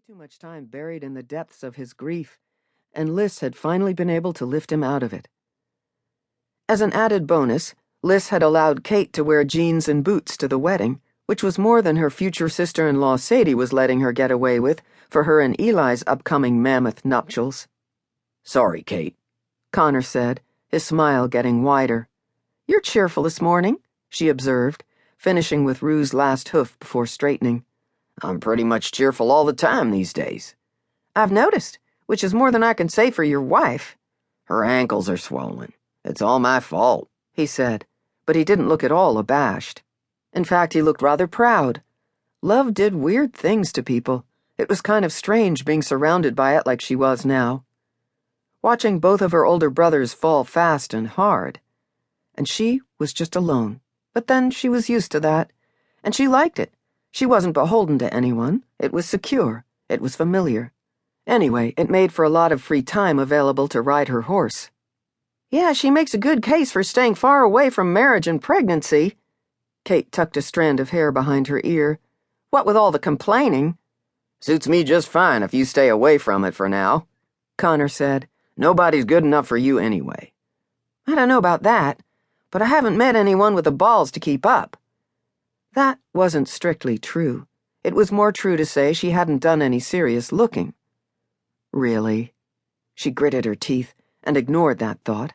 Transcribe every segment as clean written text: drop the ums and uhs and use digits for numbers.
too much time buried in the depths of his grief, and Liz had finally been able to lift him out of it. As an added bonus, Liz had allowed Kate to wear jeans and boots to the wedding, which was more than her future sister-in-law Sadie was letting her get away with for her and Eli's upcoming mammoth nuptials. "Sorry, Kate," Connor said, his smile getting wider. "You're cheerful this morning," she observed, finishing with Rue's last hoof before straightening. "I'm pretty much cheerful all the time these days." "I've noticed, which is more than I can say for your wife." "Her ankles are swollen. It's all my fault," he said, but he didn't look at all abashed. In fact, he looked rather proud. Love did weird things to people. It was kind of strange being surrounded by it like she was now. Watching both of her older brothers fall fast and hard. And she was just alone. But then she was used to that. And she liked it. She wasn't beholden to anyone. It was secure. It was familiar. Anyway, it made for a lot of free time available to ride her horse. "Yeah, she makes a good case for staying far away from marriage and pregnancy." Kate tucked a strand of hair behind her ear. "What with all the complaining." "Suits me just fine if you stay away from it for now," Connor said. "Nobody's good enough for you anyway." "I don't know about that, but I haven't met anyone with the balls to keep up." That wasn't strictly true. It was more true to say she hadn't done any serious looking. Really? She gritted her teeth and ignored that thought.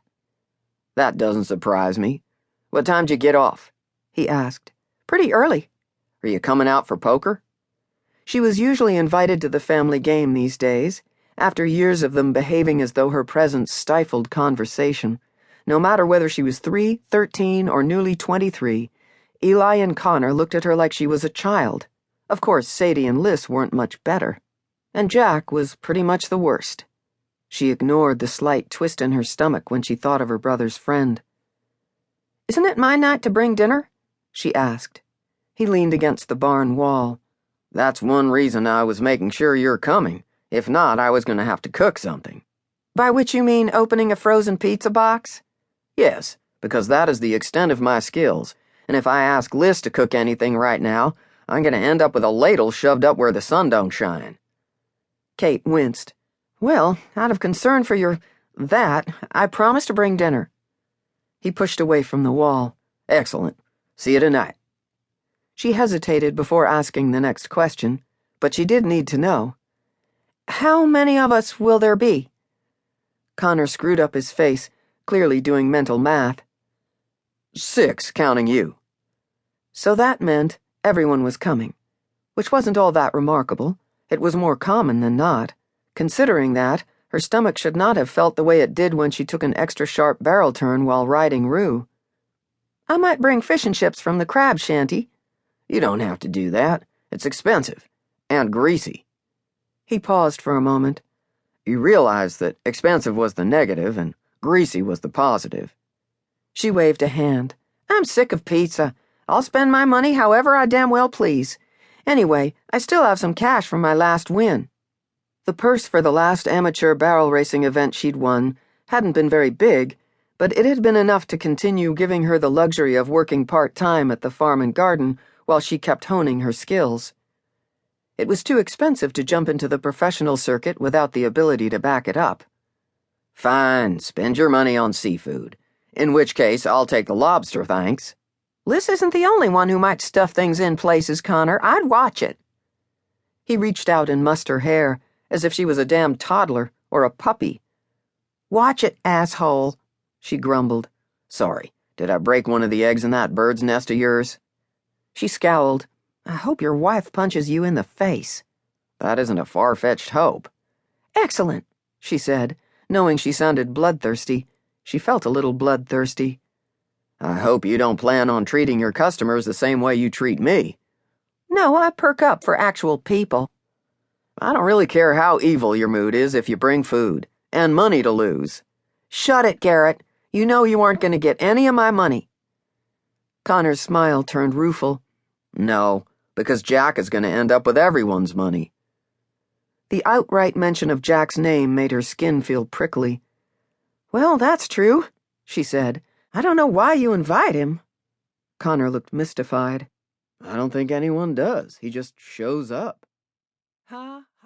"That doesn't surprise me. What time'd you get off?" he asked. "Pretty early." "Are you coming out for poker?" She was usually invited to the family game these days, after years of them behaving as though her presence stifled conversation. No matter whether she was 3, 13, or newly 23, Eli and Connor looked at her like she was a child. Of course, Sadie and Liz weren't much better. And Jack was pretty much the worst. She ignored the slight twist in her stomach when she thought of her brother's friend. "Isn't it my night to bring dinner?" she asked. He leaned against the barn wall. "That's one reason I was making sure you're coming. If not, I was going to have to cook something." "By which you mean opening a frozen pizza box?" "Yes, because that is the extent of my skills, and if I ask Liz to cook anything right now, I'm going to end up with a ladle shoved up where the sun don't shine." Kate winced. "Well, out of concern for that, I promise to bring dinner." He pushed away from the wall. "Excellent. See you tonight." She hesitated before asking the next question, but she did need to know. "How many of us will there be?" Connor screwed up his face, clearly doing mental math. 6, counting you." So that meant everyone was coming, which wasn't all that remarkable. It was more common than not. Considering that, her stomach should not have felt the way it did when she took an extra sharp barrel turn while riding Rue. "I might bring fish and chips from the crab shanty." "You don't have to do that. It's expensive. And greasy." He paused for a moment. You realize that expensive was the negative and greasy was the positive. She waved a hand. "I'm sick of pizza. I'll spend my money however I damn well please. Anyway, I still have some cash from my last win." The purse for the last amateur barrel racing event she'd won hadn't been very big, but it had been enough to continue giving her the luxury of working part-time at the farm and garden while she kept honing her skills. It was too expensive to jump into the professional circuit without the ability to back it up. "Fine, spend your money on seafood. In which case, I'll take the lobster, thanks." "Liz isn't the only one who might stuff things in places, Connor. I'd watch it." He reached out and mussed her hair, as if she was a damn toddler or a puppy. "Watch it, asshole," she grumbled. "Sorry, did I break one of the eggs in that bird's nest of yours?" She scowled. "I hope your wife punches you in the face." "That isn't a far-fetched hope." "Excellent," she said, knowing she sounded bloodthirsty. She felt a little bloodthirsty. "I hope you don't plan on treating your customers the same way you treat me." "No, I perk up for actual people." "I don't really care how evil your mood is if you bring food. And money to lose." "Shut it, Garrett. You know you aren't going to get any of my money." Connor's smile turned rueful. "No, because Jack is going to end up with everyone's money." The outright mention of Jack's name made her skin feel prickly. "Well, that's true," she said. "I don't know why you invite him." Connor looked mystified. "I don't think anyone does. He just shows up." Ha